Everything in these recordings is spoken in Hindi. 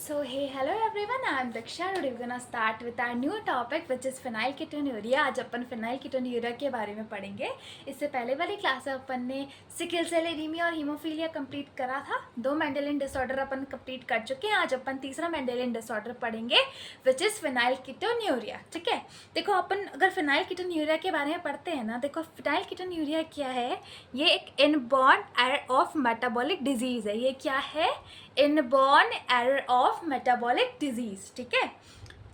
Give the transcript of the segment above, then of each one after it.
So hey, hello everyone. I'm Diksha. Today we're gonna start with our new topic, which is phenylketonuria. आज अपन phenylketonuria के बारे में पढ़ेंगे. इससे पहले वाली क्लास में अपन ने सिकल सेल एनीमिया और हीमोफीलिया कंप्लीट करा था. 2 मेंडेलियन डिसऑर्डर अपन कंप्लीट कर चुके हैं. आज अपन तीसरा मेंडेलियन डिसऑर्डर पढ़ेंगे, which is phenylketonuria. ठीक है, देखो अपन अगर phenylketonuria के बारे में पढ़ते हैं ना, देखो phenylketonuria क्या है. ये एक inborn error of metabolic disease है. ये क्या है? Inborn error of metabolic disease. ठीक है,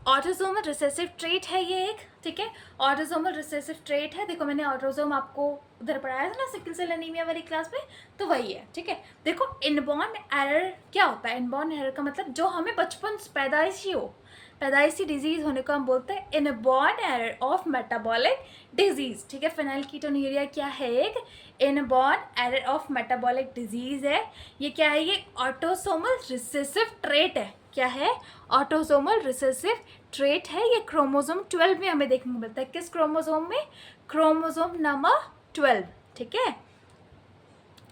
ऑटोसोमल रिसेसिव ट्रेट है ये एक. ठीक है, ऑटोसोमल रिसेसिव ट्रेट है. देखो मैंने ऑटोसोम आपको उधर पढ़ाया था ना सिकल सेल एनीमिया वाली क्लास में, तो वही है. ठीक है, देखो इनबॉर्न एरर क्या होता है. इनबॉर्न एरर का मतलब जो हमें बचपन पैदाइशी हो, पैदाइशी डिजीज होने को हम बोलते हैं inborn error of metabolic disease. ठीक है, फिनाइलकीटोन्यूरिया क्या है? एक inborn error of metabolic disease है. ये क्या है? ये ऑटोसोमल रिसेसिव ट्रेट है. क्या है? ऑटोसोमल रिसेसिव ट्रेट है. ये क्रोमोसोम 12 में हमें देखने को मिलता है. किस क्रोमोसोम में? Chromosome number 12. ठीक है,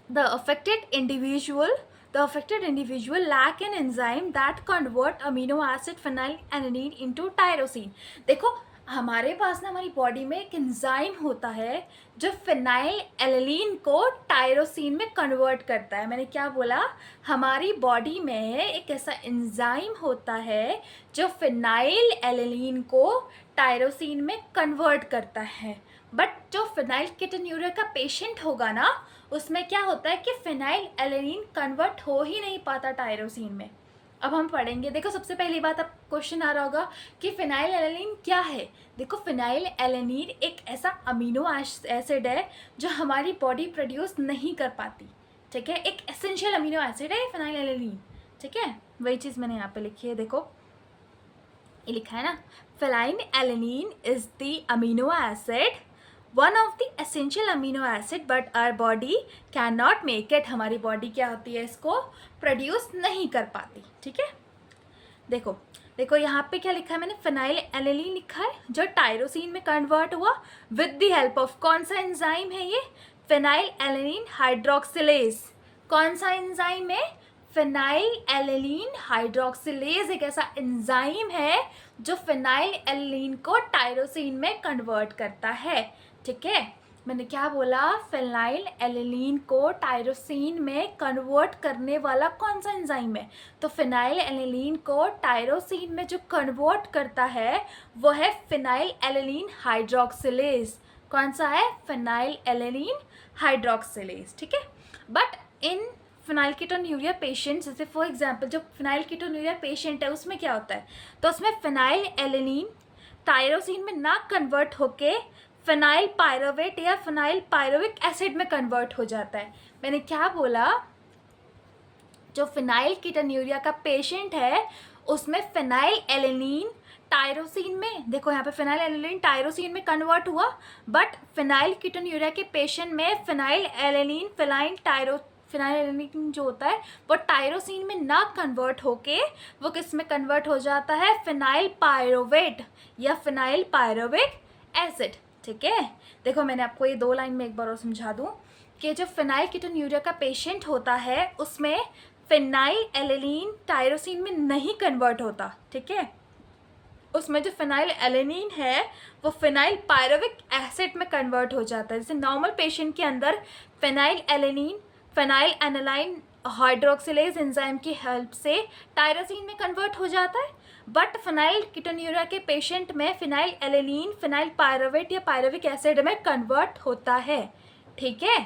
the affected individual lack an enzyme that convert amino acid phenylalanine into tyrosine. देखो हमारे पास ना, हमारी बॉडी में एक एंजाइम होता है जो फिनाइल एलेनिन को टायरोसिन में कन्वर्ट करता है. मैंने क्या बोला? हमारी बॉडी में एक ऐसा एंजाइम होता है जो फिनाइल एलेनिन को टायरोसिन में कन्वर्ट करता है. बट जो फिनाइलकीटोन्यूरिया का पेशेंट होगा ना, उसमें क्या होता है कि फिनाइल एलेनिन कन्वर्ट हो ही नहीं पाता टायरोसिन में. अब हम पढ़ेंगे. देखो सबसे पहली बात, अब क्वेश्चन आ रहा होगा कि फिनाइल एलेनिन क्या है. देखो फिनाइल एलेनिन एक ऐसा अमीनो एसिड है जो हमारी बॉडी प्रोड्यूस नहीं कर पाती. ठीक है, एक एसेंशियल अमीनो एसिड है फिनाइल एलेनिन. ठीक है, वही चीज़ मैंने यहाँ पे लिखी है. देखो ये लिखा है ना, phenyl alanine is the amino acid, one of the essential amino acid, but our body can not make it. हमारी बॉडी क्या होती है? इसको प्रोड्यूस नहीं कर पाती. ठीक है, देखो देखो यहाँ पे क्या लिखा है मैंने? फिनाइल एलेनिन लिखा है जो टायरोसिन में कन्वर्ट हुआ विद द हेल्प ऑफ कौन सा एंजाइम है? ये फिनाइल एलेनिन हाइड्रोक्सिलेज. कौन सा एंजाइम है? फिनाइल एलेनिन हाइड्रोक्सिलेज एक ऐसा एंजाइम है जो फिनाइल एलेनिन को टायरोसिन में कन्वर्ट करता है. ठीक है, मैंने क्या बोला? फिनाइल एलेनिन को टायरोसिन में कन्वर्ट करने वाला कौन सा एंजाइम है? तो फिनाइल एलेनिन को टायरोसिन में जो कन्वर्ट करता है वो है फिनाइल एलेनिन हाइड्रोक्सिलेज. कौन सा है? Phenyl alanine hydroxylase. ठीक है, बट इन फिनाइलकीटोन्यूरिया पेशेंट, जैसे फॉर एग्जांपल जो फिनाइलकीटोन्यूरिया पेशेंट है उसमें क्या होता है? तो उसमें फिनाइल एलेनिन टायरोसिन में ना कन्वर्ट होके फिनाइल पायरोवेट या फिनाइल पायरोविक एसिड में कन्वर्ट हो जाता है. मैंने क्या बोला? जो फिनाइलकीटोन्यूरिया का पेशेंट है उसमें फिनाइल एलेनिन टायरोसिन में, देखो यहाँ पे फिनाइल एलेनिन टायरोसिन में कन्वर्ट हुआ, बट फिनाइलकीटोन्यूरिया के पेशेंट में फिनाइल एलेनिन फिनाइल एलेनिन जो होता है वो टायरोसिन में ना कन्वर्ट होके वो किस में कन्वर्ट हो जाता है? फिनाइल पायरोवेट या फिनाइल पायरोविक एसिड. ठीक है, देखो मैंने आपको ये 2 लाइन में एक बार और समझा दूं कि जो फिनाइलकीटोन्यूरिया का पेशेंट होता है उसमें फिनाइल एलेनिन टायरोसिन में नहीं कन्वर्ट होता. ठीक है, उसमें जो फिनाइल एलेनिन है वो फिनाइल पायरोविक एसिड में कन्वर्ट हो जाता है. जैसे नॉर्मल पेशेंट के अंदर phenylalanine phenylalanine hydroxylase enzyme की हेल्प से टायरोसिन में कन्वर्ट हो जाता है, बट फिनाइलकीटोन्यूरिया के पेशेंट में फिनाइल एलेनिन फिनाइल पायरोवेट या पायरोविक एसिड में कन्वर्ट होता है. ठीक है,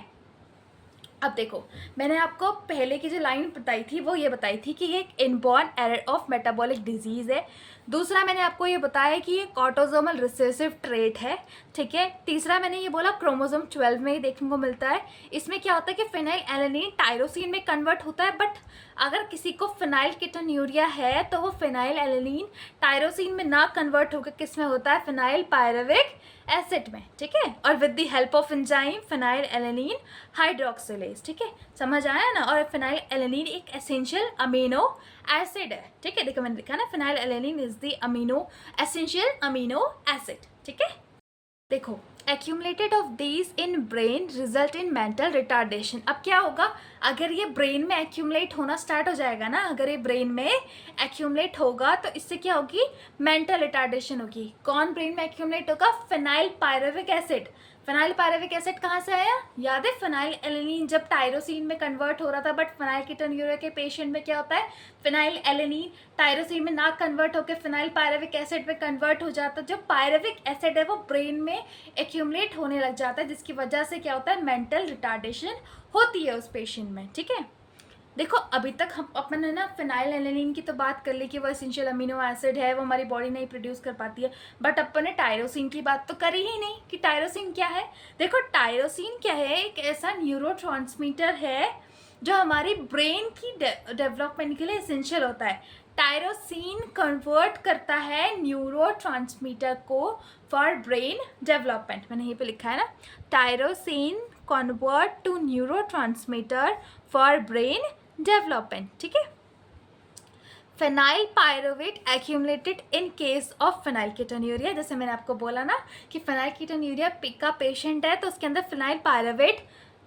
अब देखो मैंने आपको पहले की जो लाइन बताई थी वो ये बताई थी कि ये एक inborn error of metabolic disease है. दूसरा मैंने आपको ये बताया कि ये ऑटोसोमल रिसेसिव ट्रेट है. ठीक है, तीसरा मैंने ये बोला क्रोमोसोम 12 में ही देखने को मिलता है. इसमें क्या होता है कि फिनाइल एलेनिन टायरोसिन में कन्वर्ट होता है, बट अगर किसी को फिनाइलकीटोन्यूरिया है तो वो फिनाइल एलेनिन टायरोसिन में ना कन्वर्ट होकर किस में होता है? फिनाइल पायरोविक एसिड में. ठीक है, और with the help of enzyme phenyl alanine hydroxylase. ठीक है, समझ आया ना. और फिनाइल एलेनिन एक एसेंशियल अमीनो एसिड है. ठीक है, देखो मैंने लिखा ना, phenyl alanine is the amino essential amino acid. ठीक है. देखो, accumulated of these in brain result in mental retardation. अब क्या होगा, अगर ये ब्रेन में एक्यूमुलेट होना स्टार्ट हो जाएगा ना, अगर ये ब्रेन में एक्यूमुलेट होगा तो इससे क्या होगी, मेंटल रिटार्डेशन होगी। कौन ब्रेन में एक्यूमुलेट होगा, phenyl pyruvic acid. Phenyl pyruvic acid कहाँ से आया, याद है, फिनाइल एलेनिन जब टायरोसिन में कन्वर्ट हो रहा था, बट फिनाइलकीटोन्यूरिया के पेशेंट में क्या होता है, फिनाइल एलेनिन टायरोसिन में ना कन्वर्ट होकर फिनाइल पायरुविक एसिड में कन्वर्ट हो जाता है। जो पायरुविक एसिड है वो ब्रेन में एक्यूमुलेट होने लग जाता है, जिसकी वजह से क्या होता है, मेंटल रिटार्डेशन होती है उस पेशेंट में। ठीक है, देखो अभी तक हम अपन है ना फिनाइल एलेनिन की तो बात कर ली कि वो एसेंशियल अमीनो एसिड है, वो हमारी बॉडी नहीं प्रोड्यूस कर पाती है, बट अपन ने टायरोसिन की बात तो करी ही नहीं कि टायरोसिन क्या है। देखो टायरोसिन क्या है, एक ऐसा न्यूरोट्रांसमीटर है जो हमारी ब्रेन की डेवलपमेंट के लिए एसेंशियल होता है। टायरोसिन कन्वर्ट करता है न्यूरोट्रांसमीटर को फॉर ब्रेन डेवलपमेंट। मैंने यहीं पे लिखा है ना, tyrosine convert to neurotransmitter for brain development. ठीक है, phenylpyruvate accumulated in case of phenylketonuria. जैसे मैंने आपको बोला ना कि फिनाइलकीटोन्यूरिया का पेशेंट है तो उसके अंदर फिनाइल पायरुवेट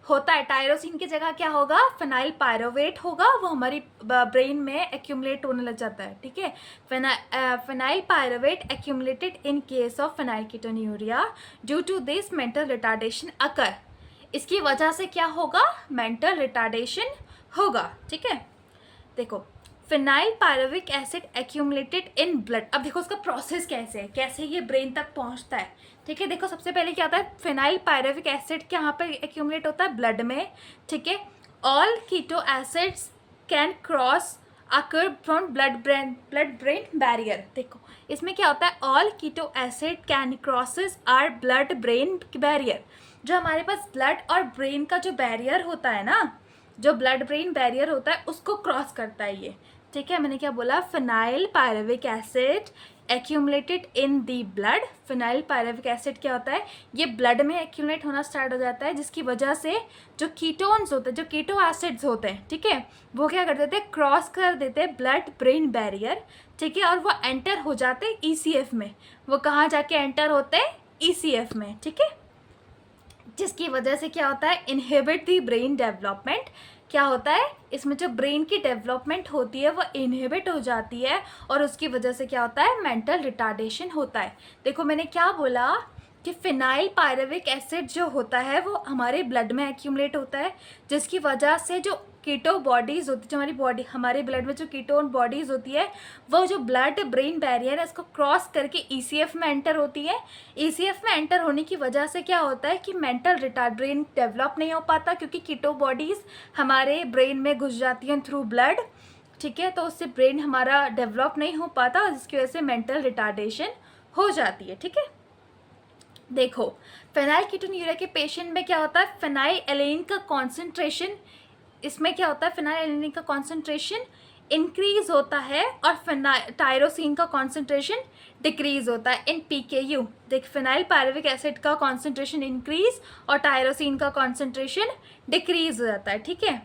होता है, टायरोसिन की जगह क्या होगा, फिनाइल पायरुवेट होगा, वो हमारी ब्रेन में एक्यूमुलेट होने लग जाता है। ठीक है, phenylpyruvate accumulated in case of phenylketonuria due to this mental retardation occur. इसकी वजह से क्या होगा, मेंटल रिटार्डेशन होगा। ठीक है, देखो phenyl pyruvic acid accumulated in blood. अब देखो उसका प्रोसेस कैसे है, कैसे ये ब्रेन तक पहुंचता है। ठीक है, देखो सबसे पहले क्या होता है, फिनाइल पायरुविक एसिड यहाँ पे एक्यूमुलेट होता है ब्लड में। ठीक है, all keto acids can cross occur from blood brain barrier. देखो इसमें क्या होता है, all keto acid can crosses are blood brain barrier. जो हमारे पास ब्लड और ब्रेन का जो बैरियर होता है ना, जो ब्लड ब्रेन बैरियर होता है उसको क्रॉस करता है ये। ठीक है, मैंने क्या बोला, phenyl pyruvic acid accumulated in the blood. Phenyl pyruvic acid क्या होता है, ये ब्लड में एक्यूमुलेट होना स्टार्ट हो जाता है, जिसकी वजह से जो कीटोन्स होते हैं, जो कीटो एसिड्स होते हैं, ठीक है, वो क्या कर देते हैं, क्रॉस कर देते हैं ब्लड ब्रेन बैरियर। ठीक है, और वो एंटर हो जाते हैं ईसीएफ में। वो कहाँ जाके एंटर होते हैं, ईसीएफ में। ठीक है, जिसकी वजह से क्या होता है, इनहिबिट दी ब्रेन डेवलपमेंट। क्या होता है, इसमें जो ब्रेन की डेवलपमेंट होती है वो इनहिबिट हो जाती है, और उसकी वजह से क्या होता है, मेंटल रिटार्डेशन होता है। देखो मैंने क्या बोला कि फिनाइल पायरुविक एसिड जो होता है वो हमारे ब्लड में एक्यूमुलेट होता है, जिसकी वजह से जो कीटो बॉडीज़ होती है, जो हमारे ब्लड में जो कीटोन बॉडीज़ होती है, वो जो ब्लड ब्रेन बैरियर है उसको क्रॉस करके ईसीएफ में एंटर होती है। ईसीएफ में एंटर होने की वजह से क्या होता है कि मेंटल रिटार्ड, ब्रेन डेवलप नहीं हो पाता, क्योंकि कीटो बॉडीज़ हमारे ब्रेन में घुस जाती हैं थ्रू ब्लड। ठीक है, तो उससे ब्रेन हमारा डेवलप नहीं हो पाता, जिसकी वजह से मेंटल रिटार्डेशन हो जाती है। ठीक है, देखो फिनाइलकीटोन्यूरिया के पेशेंट में क्या होता है, फिनाइल एलेनिन का कॉन्सेंट्रेशन, इसमें क्या होता है, फिनाइल एलेनिन का कॉन्सेंट्रेशन इंक्रीज होता है और टायरोसिन का कॉन्सेंट्रेशन डिक्रीज होता है इन पीकेयू। देख फिनाइल पायरुविक एसिड का कॉन्सेंट्रेशन इंक्रीज और टायरोसिन का कॉन्सेंट्रेशन डिक्रीज हो जाता है। ठीक है,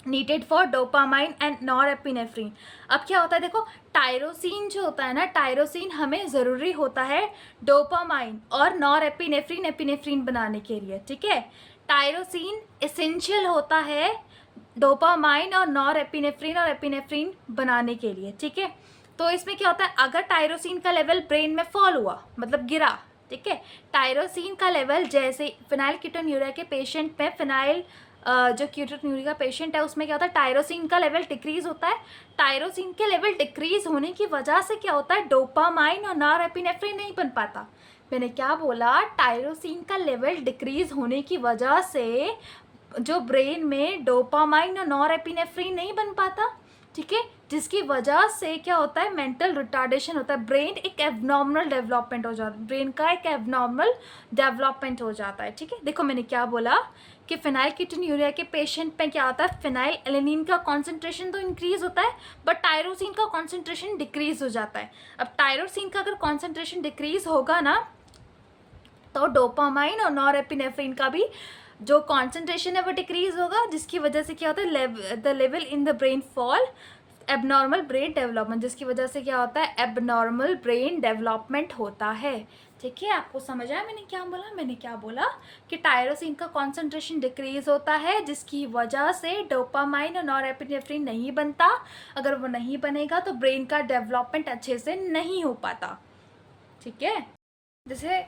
needed for dopamine and norepinephrine. अब क्या होता है, देखो टायरोसिन जो होता है ना, टायरोसिन हमें ज़रूरी होता है डोपामाइन और नॉरएपिनेफ्रिन, एपिनेफ्रिन बनाने के लिए। ठीक है, टायरोसिन एसेंशियल होता है डोपामाइन और नॉरएपिनेफ्रिन और एपिनेफ्रिन बनाने के लिए। ठीक है, तो इसमें क्या होता है, अगर टायरोसिन का लेवल ब्रेन में फॉल हुआ, मतलब गिरा, ठीक है, टायरोसिन का लेवल, जैसे फिनाइलकीटोन्यूरिया के पेशेंट में जो कीटोन्यूरिया का पेशेंट है उसमें क्या होता है, टायरोसिन का लेवल डिक्रीज होता है। टायरोसिन के लेवल डिक्रीज होने की वजह से क्या होता है, डोपामाइन और नॉरएपिनेफ्रिन नहीं बन पाता। मैंने क्या बोला, टायरोसिन का लेवल डिक्रीज होने की वजह से जो ब्रेन में डोपामाइन और नॉरएपिनेफ्रिन नहीं बन पाता। ठीक है, जिसकी वजह से क्या होता है, मेंटल रिटार्डेशन होता है, ब्रेन एक एबनॉर्मल डेवलपमेंट हो जाता है, ब्रेन का एक एबनॉर्मल डेवलपमेंट हो जाता है। ठीक है, देखो मैंने क्या बोला कि फिनाइलकीटोन्यूरिया के पेशेंट में क्या होता है, फिनाइल एलेनिन का कॉन्सेंट्रेशन तो इंक्रीज होता है, बट टायरोसिन का कॉन्सेंट्रेशन डिक्रीज हो जाता है। अब टायरोसिन का अगर कॉन्सेंट्रेशन डिक्रीज होगा ना, तो डोपामाइन और नॉरएपिनेफ्रिन का भी जो कॉन्सेंट्रेशन है वो डिक्रीज होगा, जिसकी वजह से क्या होता है, the level in the brain fall, abnormal brain development, जिसकी वजह से क्या होता है, एबनॉर्मल ब्रेन डेवलपमेंट होता है। ठीक है, आपको समझ आया मैंने क्या बोला? मैंने क्या बोला कि टायरोसिन का कॉन्सेंट्रेशन डिक्रीज होता है, जिसकी वजह से डोपामाइन और नॉरएपिनेफ्रिन नहीं बनता। अगर वो नहीं बनेगा तो ब्रेन का डेवलपमेंट अच्छे से नहीं हो पाता। ठीक है, जैसे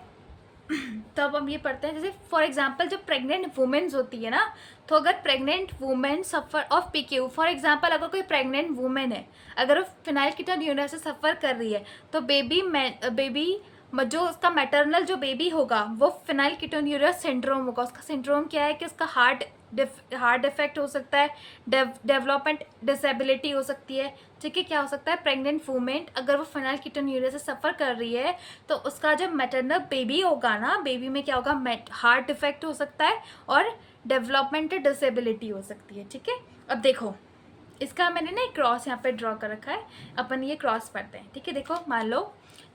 तो अब हम ये पढ़ते हैं, जैसे फॉर एग्जांपल जब प्रेग्नेंट वुमेन्स होती है ना, तो अगर pregnant women suffer of PQ, for example अगर कोई प्रेग्नेंट वुमेन है, अगर वो फिनाइलकीटोन्यूरिया से सफ़र कर रही है, तो बेबी जो उसका मैटरनल जो बेबी होगा वो फिनाइलकीटोन्यूरिया सिंड्रोम होगा। उसका सिंड्रोम क्या है कि उसका हार्ट डिफेक्ट हो सकता है, डेवलपमेंट डिसेबिलिटी हो सकती है। ठीक है, क्या हो सकता है? प्रेग्नेंट वुमेन अगर वो फिनाइलकीटोन्यूरिया से सफ़र कर रही है तो उसका जब मैटरनल बेबी होगा ना, बेबी में क्या होगा? हार्ट डिफेक्ट हो सकता है और डेवलपमेंट डिसेबिलिटी हो सकती है। ठीक है, अब देखो इसका मैंने ना एक क्रॉस यहाँ पे ड्रॉ कर रखा है, अपन ये क्रॉस पढ़ते हैं। ठीक है, देखो मान लो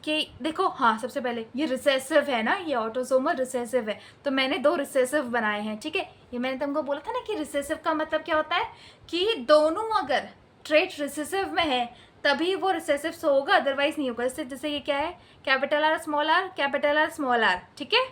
कि देखो, हाँ सबसे पहले ये रिसेसिव है ना, ये ऑटोसोमल रिसेसिव है, तो मैंने 2 रिसेसिव बनाए हैं। ठीक है, ये मैंने तुमको बोला था ना कि रिसेसिव का मतलब क्या होता है कि दोनों अगर ट्रेट रिसेसिव में है तभी वो रिसेसिव होगा, अदरवाइज नहीं होगा। जैसे ये क्या है? Capital R small R, capital R small R. ठीक है,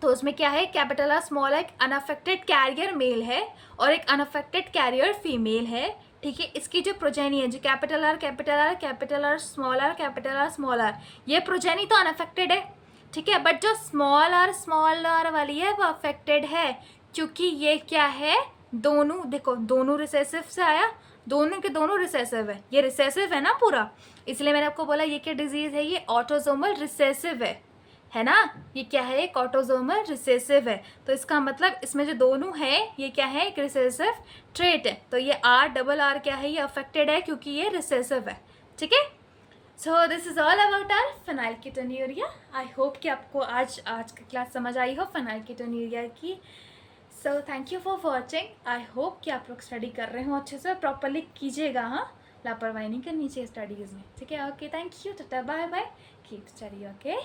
तो उसमें क्या है? कैपिटल आर स्मॉल आर एक अनअफेक्टेड कैरियर मेल है और एक अनअफेक्टेड कैरियर फीमेल है। ठीक है, इसकी जो प्रोजेनी है, जो capital R capital R capital R small R capital R small R, ये प्रोजेनी तो अनअफेक्टेड है। ठीक है, बट जो स्मॉल आर वाली है वो अफेक्टेड है, क्योंकि ये क्या है? दोनों देखो, दोनों रिसेसिव से आया, दोनों के दोनों रिसेसिव है, ये रिसेसिव है ना पूरा, इसलिए मैंने आपको बोला ये क्या डिजीज़ है? ये ऑटोसोमल रिसेसिव है ना। ये क्या है? एक ऑटोसोमल रिसेसिव है, तो इसका मतलब इसमें जो दोनों है ये क्या है? एक रिसेसिव ट्रेट है। तो ये RRR क्या है? ये अफेक्टेड है क्योंकि ये रिसेसिव है। ठीक है, so this is all about our phenylketonuria. I hope कि आपको आज की क्लास समझ आई हो फिनाइलकीटोन्यूरिया की। So thank you for watching. I hope कि आप लोग स्टडी कर रहे हो अच्छे से, प्रॉपरली कीजिएगा। हाँ, लापरवाही नहीं करनी चाहिए स्टडीज़ में। ठीक है, okay, thank you, tata, bye bye, keep study, okay.